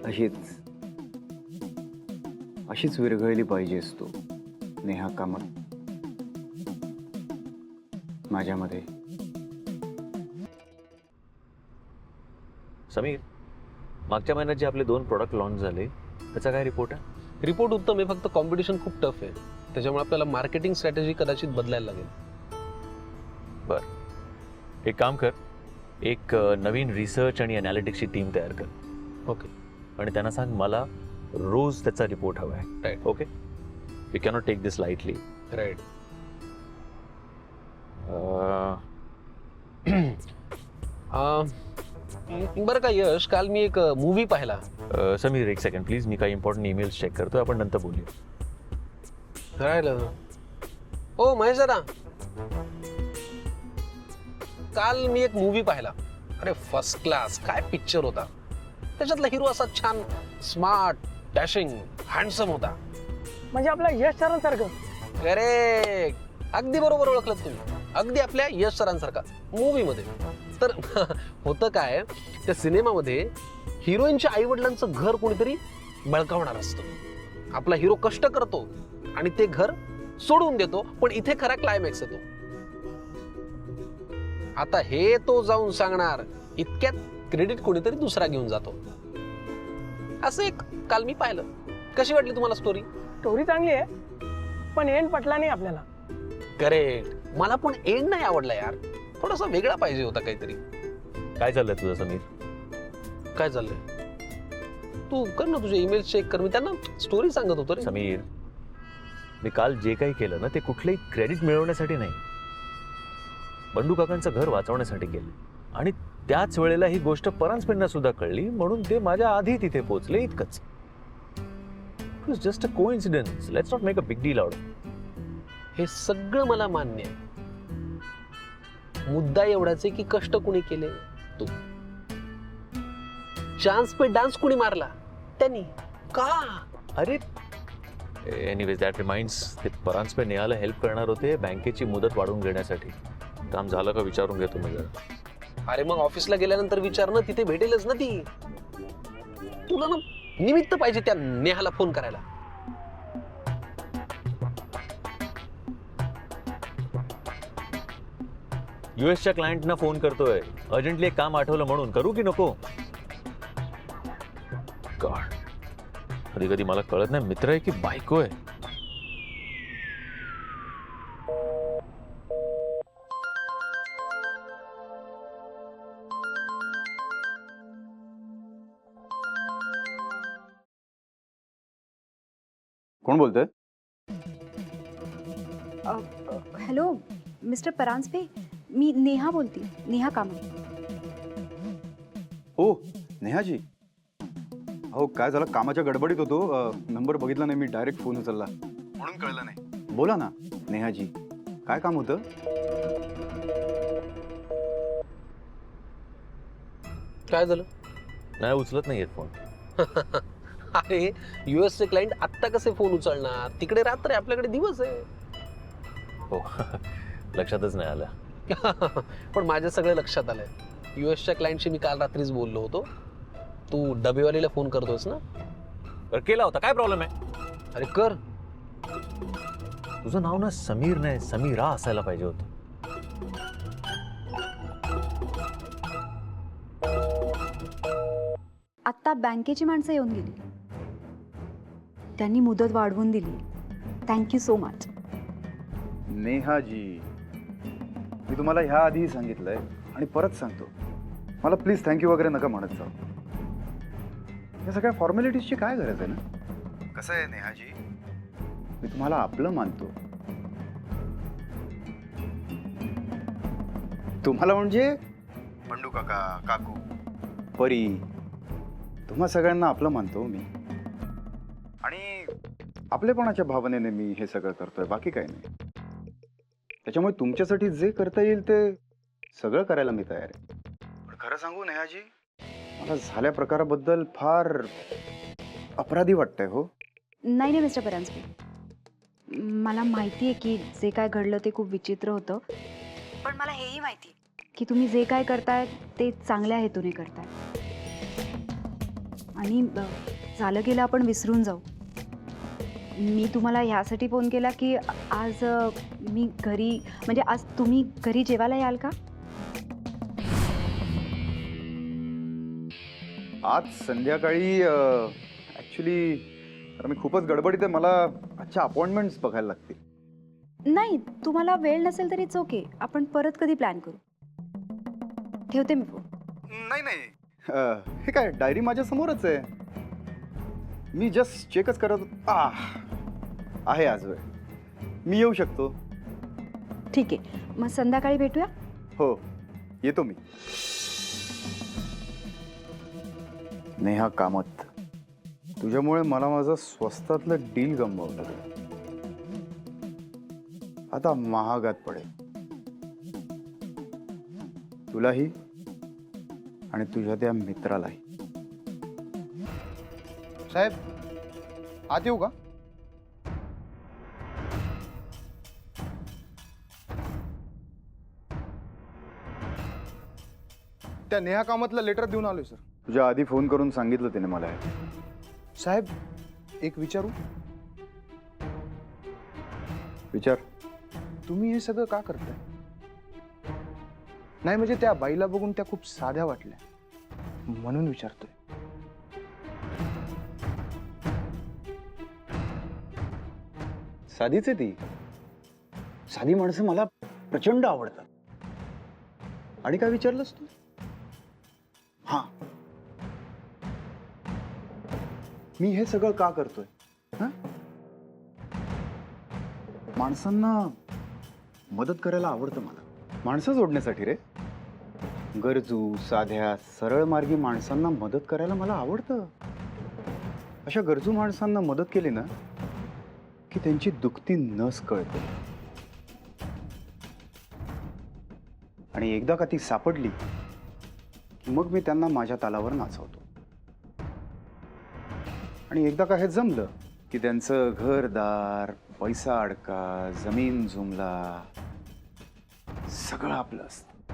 अशीच अशीच विरघळली पाहिजेस तू नेहा कामत माझ्यामध्ये. समीर, मागच्या महिन्यात जे आपले 2 प्रोडक्ट लॉन्च झाले त्याचा काय रिपोर्ट आहे? रिपोर्ट उत्तम आहे, फक्त कॉम्पिटिशन खूप टफ आहे, त्याच्यामुळे आपल्याला मार्केटिंग स्ट्रॅटेजी कदाचित बदलायला लागेल. एक काम कर, एक नवीन रिसर्च आणि अनालिटिक्सची टीम तयार कर. ओके. आणि त्यांना सांग मला रोज त्याचा रिपोर्ट हवा आहे. Right. Okay, we cannot take this lightly. Right. बरं का यश, काल मी एक मूवी पाहिला. समीर एक सेकंड प्लीज, मी काही इम्पॉर्टंट ईमेल्स चेक करतोय, आपण नंतर बोलूया. राहिलं. ओ महेश दादा, काल मी एक मूवी पाहिला. अरे फर्स्ट क्लास, काय पिक्चर होता. त्याच्यातला हिरो असा छान स्मार्ट, डॅशिंग, हँडसम होता. म्हणजे आपल्या यश सरांसारखं. करेक्ट, अगदी बरोबर ओळखलं तुम्ही, अगदी आपल्या यश सरांसारखा मूवी मध्ये. तर होतं काय, त्या सिनेमामध्ये हिरोईनच्या आई वडिलांचं घर कोणीतरी बळकावणार असतं. आपला हिरो कष्ट करतो आणि ते घर सोडून देतो, पण इथे खरा क्लायमॅक्स येतो. आता हे तो जाऊन सांगणार, इतक्यात क्रेडिट कोणीतरी दुसरा घेऊन जातो. असं एक काल मी पाहिलं. कशी वाटली तुम्हाला स्टोरी? स्टोरी चांगली आहे, पण एंड पटला नाही आपल्याला. करेक्ट, मला पण एंड नाही आवडला यार, थोडासा वेगळा पाहिजे होता काहीतरी. काय चाललंय तुझं समीर? काय चाललंय? तू कर ना तुझे ईमेल चेक कर, मी त्यांना स्टोरी सांगत होतो रे. समीर, मी काल जे काही केलं ना ते कुठलंही क्रेडिट मिळवण्यासाठी नाही, बंडू काकांचं घर वाचवण्यासाठी केलं. आणि त्याच वेळेला ही गोष्ट परांजपेंना सुद्धा कळली, म्हणून ते माझ्या आधी तिथे पोहोचले, इतकंच. It was just a coincidence, let's not make a big deal out. हे सगळं मला मान्य आहे. मुद्दा एवढाच आहे की कष्ट कुणी केले? तू. चान्स पे डान्स कुणी मारला? त्यांनी. का? अरे एनिवेज, दॅट रिमाइंड्स, ते परांजपे नेहाला हेल्प करणार होते बँकेची मुदत वाढवून घेण्यासाठी. काम झालं का विचारून घेतो मी जरा. अरे मग ऑफिसला गेल्यानंतर विचार ना, तिथे भेटेलच ना ती. तुला ना निमित्त पाहिजे त्या नेहाला फोन करायला. युएसच्या क्लायंटना फोन करतोय, अर्जंटली एक काम आठवलं म्हणून. करू की नको? गॉड, कधी कधी मला कळत नाही मित्र आहे की बायको आहे. कोण बोलतोय? हॅलो मिस्टर परांजपे, मी नेहा बोलते, नेहा कामत. हो नेहाजी. अहो काय झालं, कामाच्या गडबडीत होतो, नंबर बघितला नाही मी, डायरेक्ट फोन उचलला म्हणून कळलं नाही. बोला ना नेहाजी, काय काम होतं? काय झालं? नाही उचलत नाहीयेत फोन. अरे युएसचे क्लायंट आत्ता कसे फोन उचलणार? तिकडे रात्र आहे, आपल्याकडे दिवस आहे. हो लक्षातच नाही आलं. पण माझ्या सगळं लक्षात आलंय. युएसच्या क्लायंटशी मी काल रात्रीच बोललो होतो. तू डबेवालीला फोन करतोयस ना? बरं, केला होता, काय प्रॉब्लेम आहे? अरे कर. तुझं नाव ना समीर नाही समीरा असायला पाहिजे होतं. आत्ता बँकेची माणसं येऊन गेली, त्यांनी मुदत वाढवून दिली. Thank you so much. नेहाजी, मी तुम्हाला ह्या आधीही सांगितलंय आणि परत सांगतो, मला प्लीज थँक्यू वगैरे नका म्हणत जाऊ. या सगळ्या फॉर्मॅलिटीजची काय गरज आहे ना? कसं आहे नेहाजी, मी तुम्हाला आपलं मानतो. तुम्हाला म्हणजे बंडू काका, काकू, परी, तुम्हा सगळ्यांना आपलं मानतो मी. आणि आपलेपणाच्या भावनेने मी हे सगळं करतोय, बाकी काही नाही. त्याच्यामुळे तुमच्यासाठी जे करता येईल ते सगळं करायला मी तयार आहे. पण खरं सांगू नेहाजी, मला झाल्या प्रकाराबद्दल फार अपराधी वाटतंय. हो नाही नाही मिस्टर परांजपे, मला माहिती आहे की जे काय घडलं ते खूप विचित्र होतं, पण मला हेही माहिती की तुम्ही जे काय करताय ते चांगल्या हेतूने करताय आणि झालं गेलं आपण विसरून जाऊ. मी तुम्हाला ह्यासाठी फोन केला की आज मी घरी म्हणजे आज तुम्ही घरी जेवायला याल का? आज संध्याकाळी ॲक्च्युली मी खूपच गडबडीत आहे. मला आजच्या अपॉइंटमेंट्स बघायला लागतील. नाही, तुम्हाला वेळ नसेल तरी ओके, आपण परत कधी प्लॅन करू. ठेवते मी फोन. नाही नाही, हे काय डायरी माझ्या समोरच आहे. मी जस्ट चेकच करत आहे. आज वेळ, मी येऊ शकतो. ठीक आहे, मग संध्याकाळी भेटूया. हो, येतो मी. नेहा कामत, तुझ्यामुळे मला माझं स्वस्तातलं डील गमवलं. आता महागात पडेल, तुलाही आणि तुझ्या त्या मित्रालाही. साहेब, आत येऊ का? त्या नेहा कामतला लेटर देऊन आलोय सर. तुझ्या आधी फोन करून सांगितलं तिने मला. साहेब, एक विचारू? विचार. तुम्ही हे सगळं का करताय? नाही म्हणजे त्या बाईला बघून त्या खूप साध्या वाटल्या म्हणून विचारतोय. साधीच आहे ती. साधी माणसं मला प्रचंड आवडतात. आणि काय विचारलंस तू? हा, मी हे सगळं का करतोय? माणसांना मदत करायला आवडतं मला. माणसं जोडण्यासाठी रे. गरजू, साध्या, सरळ मार्गी माणसांना मदत करायला मला आवडतं. अशा गरजू माणसांना मदत केली ना की त्यांची दुखती नस कळते. आणि एकदा का ती सापडली की मग मी त्यांना माझ्या तालावर नाचवतो. आणि एकदा का हे जमलं की त्यांचं घरदार, पैसा अडका, जमीन जुमला, सगळं आपलं असतं.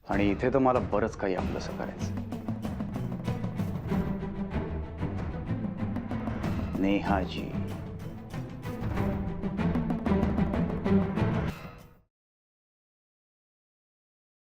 आणि इथे तर मला बरंच काही आपलंसं करायचं. नेहाजी.